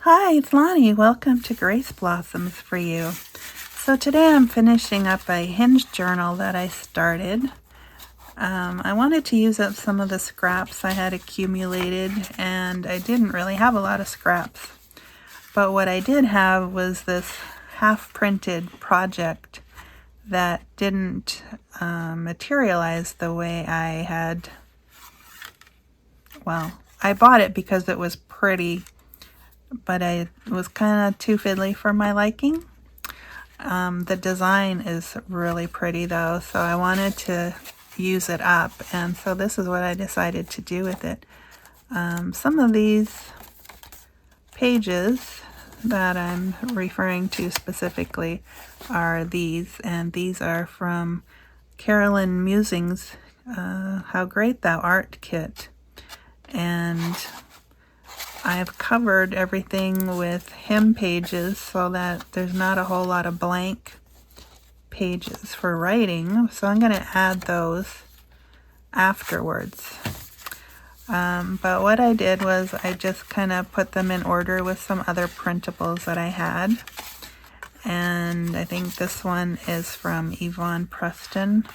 Hi, it's Lonnie. Welcome to Grace Blossoms for You. So today I'm finishing up a Hinge journal that I started. I wanted to use up some of the scraps I had accumulated, and I didn't really have a lot of scraps. But what I did have was this half-printed project that didn't materialize the way I had. Well, I bought it because it was pretty, but it was kind of too fiddly for my liking. The design is really pretty though, so I wanted to use it up, and so this is what I decided to do with it. Some of these pages that I'm referring to specifically are these, and these are from Carolyn Musing's How Great Thou Art kit. And I've covered everything with hem pages so that there's not a whole lot of blank pages for writing, so I'm going to add those afterwards. But what I did was I just kind of put them in order with some other printables that I had. And I think this one is from Yvonne Preston.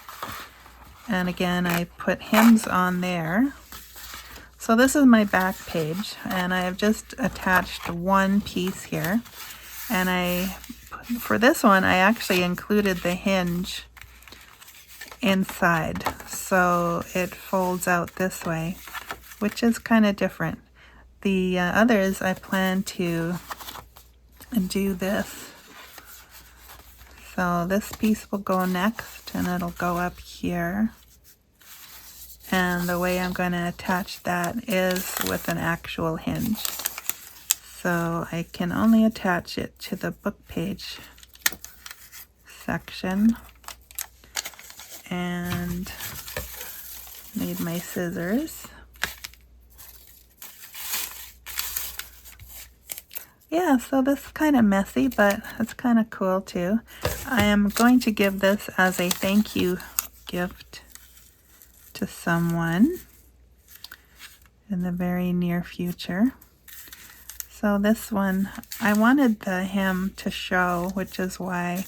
And again, I put hems on there. So this is my back page, and I have just attached one piece here. And for this one, I actually included the hinge inside, so it folds out this way, which is kind of different. The others, I plan to do this. So this piece will go next, and it'll go up here. And the way I'm going to attach that is with an actual hinge. So I can only attach it to the book page section. And need my scissors. Yeah, so this is kind of messy, but it's kind of cool too. I am going to give this as a thank you gift to someone in the very near future. So this one, I wanted the hem to show, which is why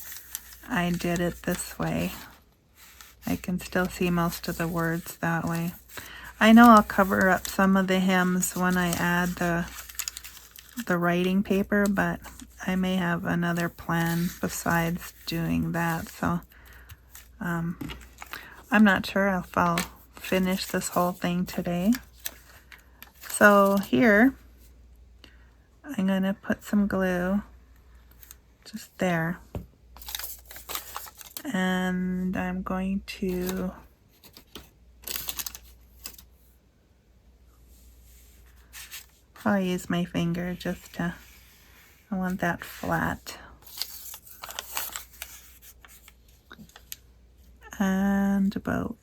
I did it this way. I can still see most of the words that way. I know I'll cover up some of the hems when I add the writing paper, but I may have another plan besides doing that. So I'm not sure if I'll finish this whole thing today. So here, I'm going to put some glue just there. And I'm going to probably use my finger just to, I want that flat. And about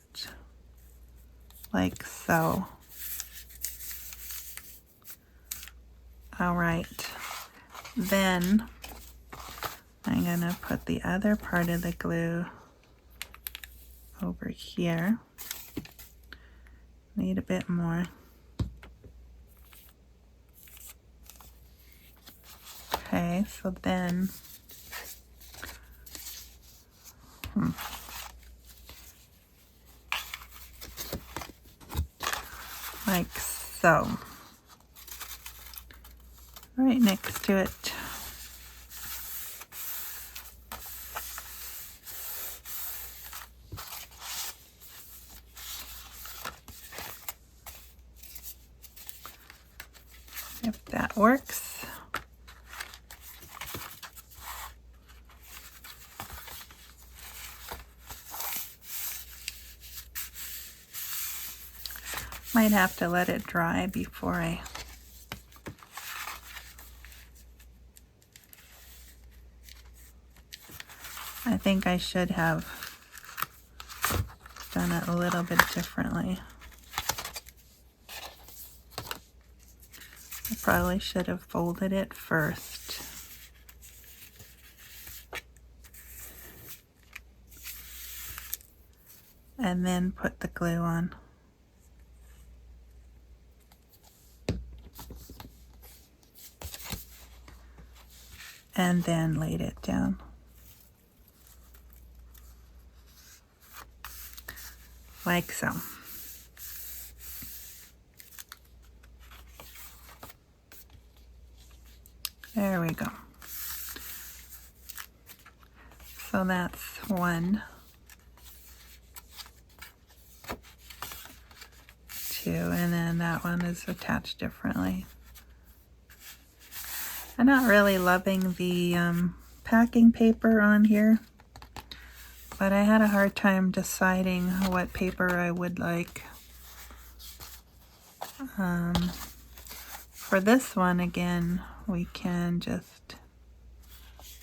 like so. All right, then I'm going to put the other part of the glue over here. Need a bit more. Okay, so then like so. Right next to it. If that works. Might have to let it dry before I think I should have done it a little bit differently. I probably should have folded it first. And then put the glue on. and then laid it down. Like so. There we go. So that's one, two, and then that one is attached differently. I'm not really loving the packing paper on here, but I had a hard time deciding what paper I would like. For this one, again, we can just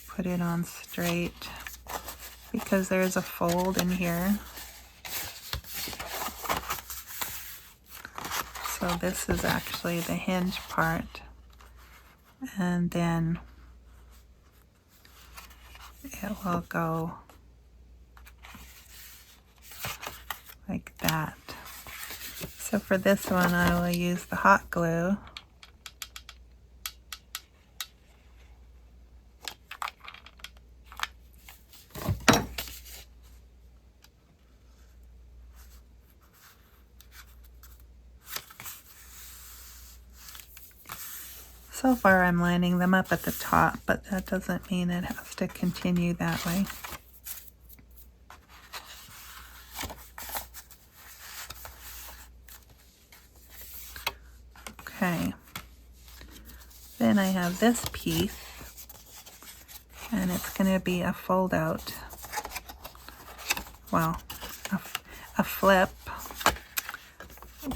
put it on straight because there's a fold in here. So this is actually the hinge part, and then it will go like that. So for this one, I will use the hot glue. So far I'm lining them up at the top, but that doesn't mean it has to continue that way. Okay. Then I have this piece, and it's going to be a fold out. Well, a flip,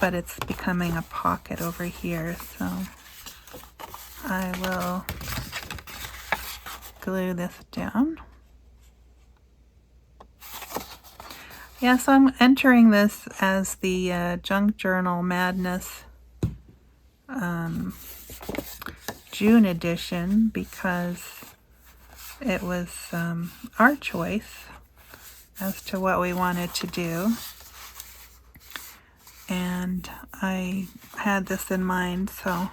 but it's becoming a pocket over here, so I will glue this down. Yeah, so I'm entering this as the Junk Journal Madness June edition because it was our choice as to what we wanted to do. And I had this in mind, so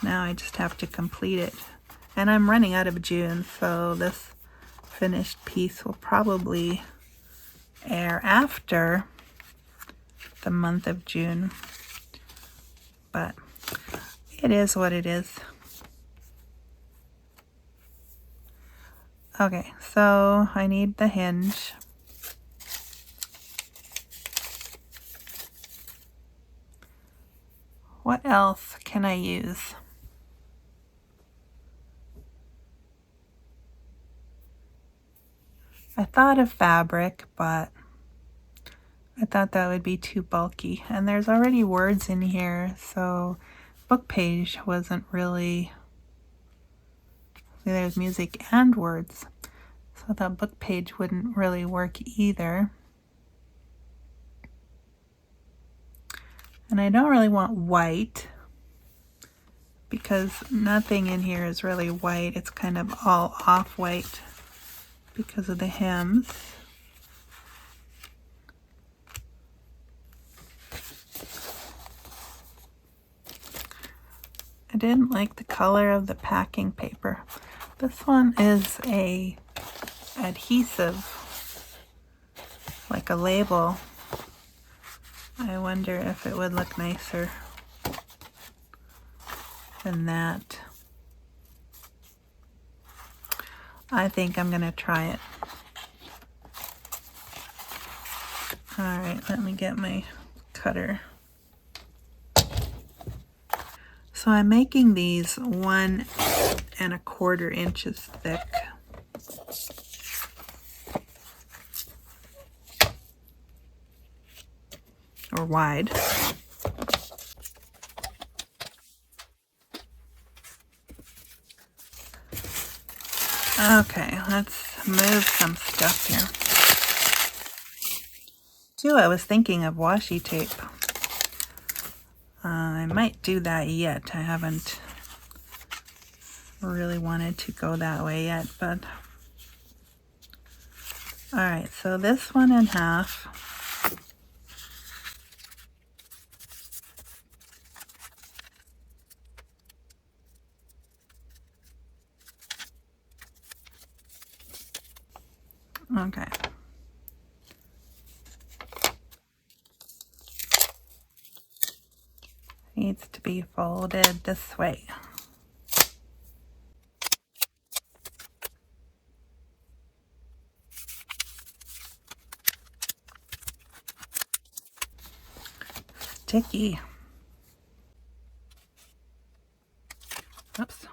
now I just have to complete it. And I'm running out of June, so this finished piece will probably air after the month of June. But it is what it is. Okay, so I need the hinge. What else can I use? I thought of fabric, but I thought that would be too bulky. And there's already words in here, so book page wasn't really... There's music and words, so that book page wouldn't really work either. And I don't really want white because nothing in here is really white. It's kind of all off-white because of the hems. I didn't like the color of the packing paper. This one is a adhesive, like a label. I wonder if it would look nicer than that. I think I'm gonna try it. All right, let me get my cutter. So I'm making these 1 1/4 inches thick. Or wide. Okay, let's move some stuff here. Too, I was thinking of washi tape. I might do that yet. I haven't really wanted to go that way yet, but all right, so this one in half. Okay. Needs to be folded this way. Sticky. Oops.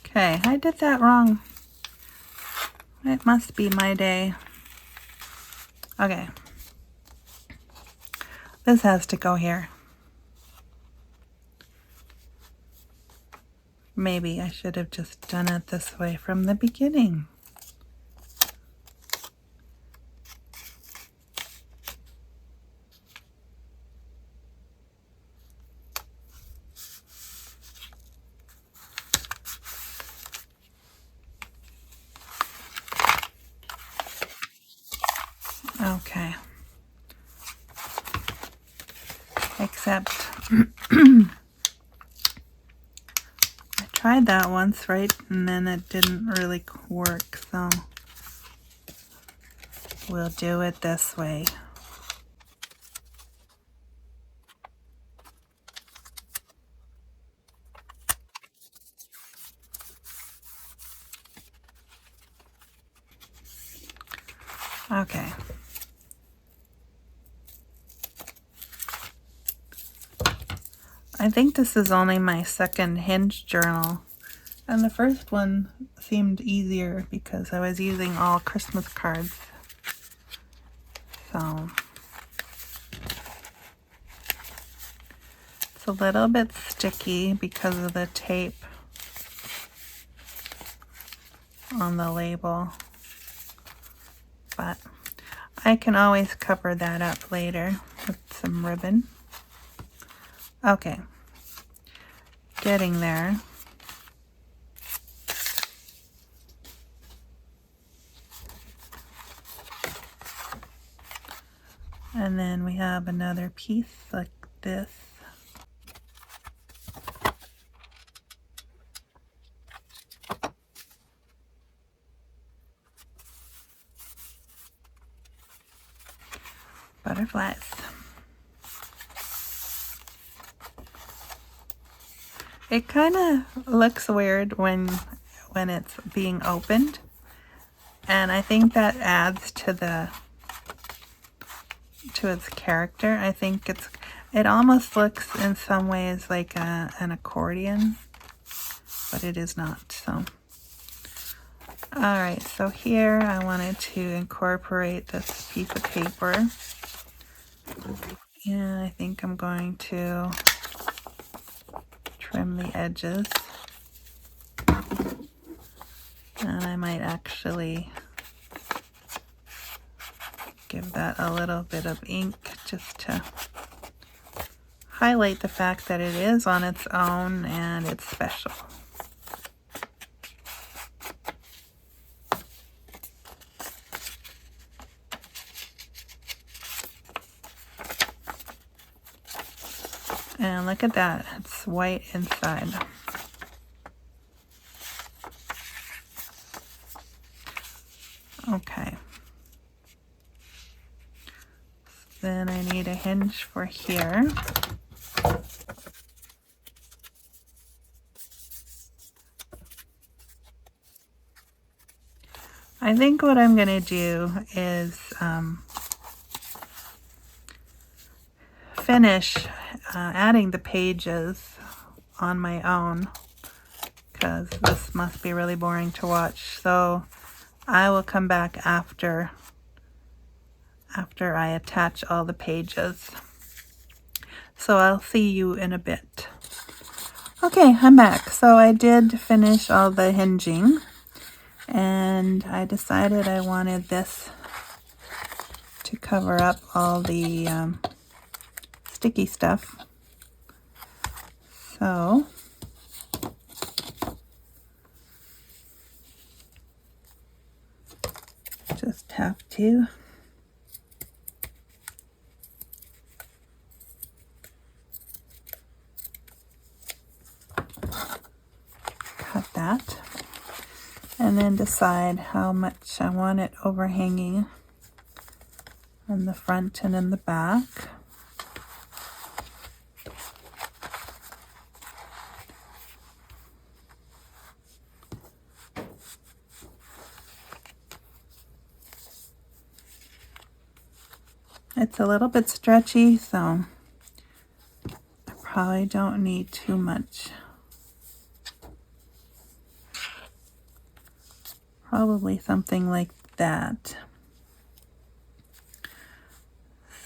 Okay, I did that wrong. It must be my day. Okay. This has to go here. Maybe I should have just done it this way from the beginning. Okay. Except I tried that once, right? And then it didn't really work, so we'll do it this way. Okay. I think this is only my second Hinge journal, and the first one seemed easier because I was using all Christmas cards. So it's a little bit sticky because of the tape on the label, but I can always cover that up later with some ribbon. Okay, getting there. And then we have another piece like this. Butterflies. It kind of looks weird when it's being opened, and I think that adds to its character. I think it almost looks in some ways like an accordion, but it is not. So alright, so here I wanted to incorporate this piece of paper, and I think I'm going to trim the edges, and I might actually give that a little bit of ink just to highlight the fact that it is on its own and it's special. And look at that, it's white inside. Okay. Then I need a hinge for here. I think what I'm going to do is finish adding the pages on my own, because this must be really boring to watch. So I will come back after I attach all the pages. So I'll see you in a bit. Okay, I'm back. So I did finish all the hinging, and I decided I wanted this to cover up all the sticky stuff. So just have to cut that. and then decide how much I want it overhanging on the front and in the back. It's a little bit stretchy, so I probably don't need too much. Probably something like that.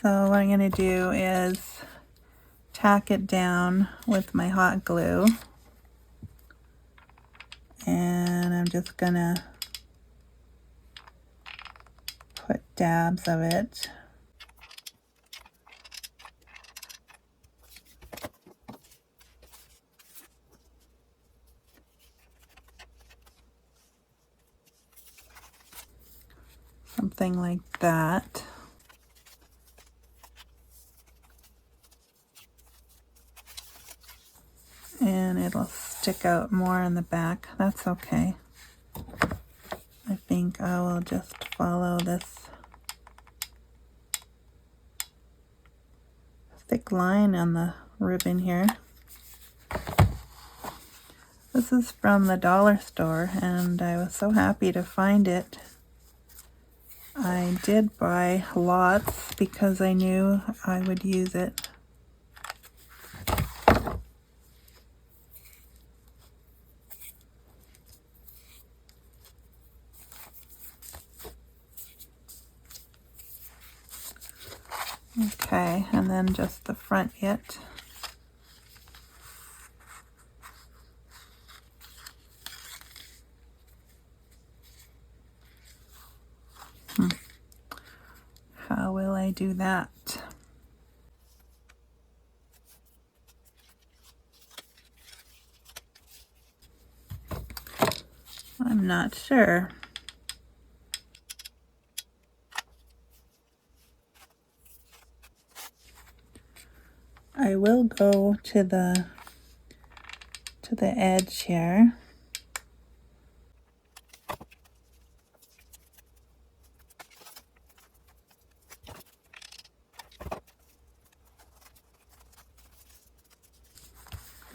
So what I'm going to do is tack it down with my hot glue. And I'm just going to put dabs of it. Something like that. And it'll stick out more in the back. That's okay. I think I will just follow this thick line on the ribbon here. This is from the dollar store, and I was so happy to find it. I did buy lots because I knew I would use it. Okay, and then just the front yet. How will I do that? I'm not sure. I will go to the edge here.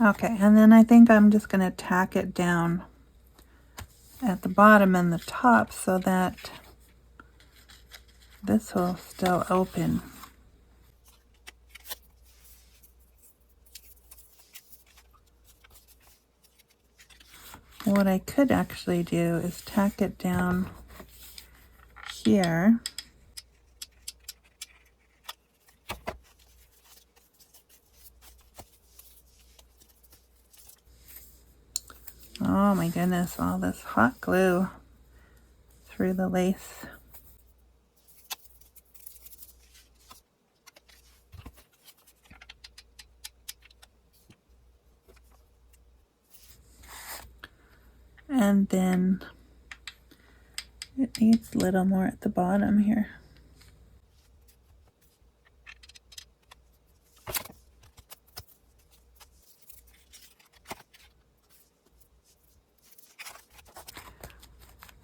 Okay, and then I think I'm just going to tack it down at the bottom and the top so that this will still open. What I could actually do is tack it down here. Oh my goodness, all this hot glue through the lace. And then it needs a little more at the bottom here.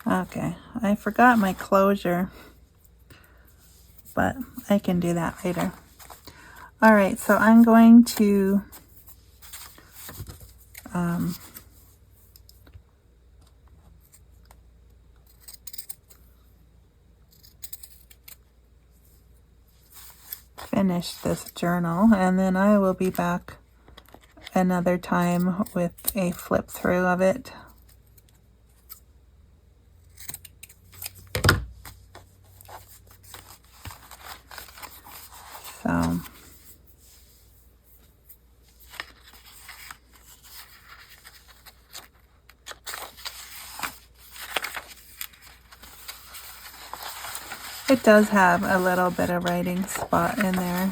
Okay, I forgot my closure, but I can do that later. All right, so I'm going to finish this journal, and then I will be back another time with a flip through of it. So it does have a little bit of writing spot in there.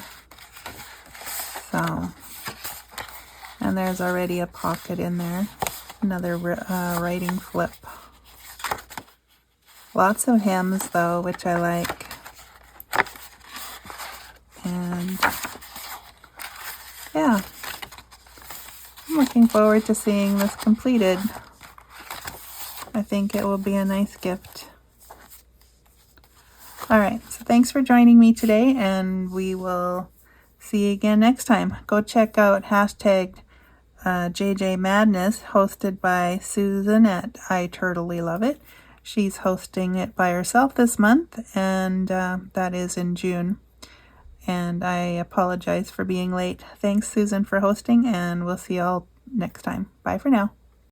So, and there's already a pocket in there. Another writing flip. Lots of hems though, which I like. And yeah, I'm looking forward to seeing this completed. I think it will be a nice gift. All right, so thanks for joining me today, and we will see you again next time. Go check out hashtag JJ Madness, hosted by Susan at I Totally Love It. She's hosting it by herself this month, and that is in June. And I apologize for being late. Thanks, Susan, for hosting, and we'll see you all next time. Bye for now.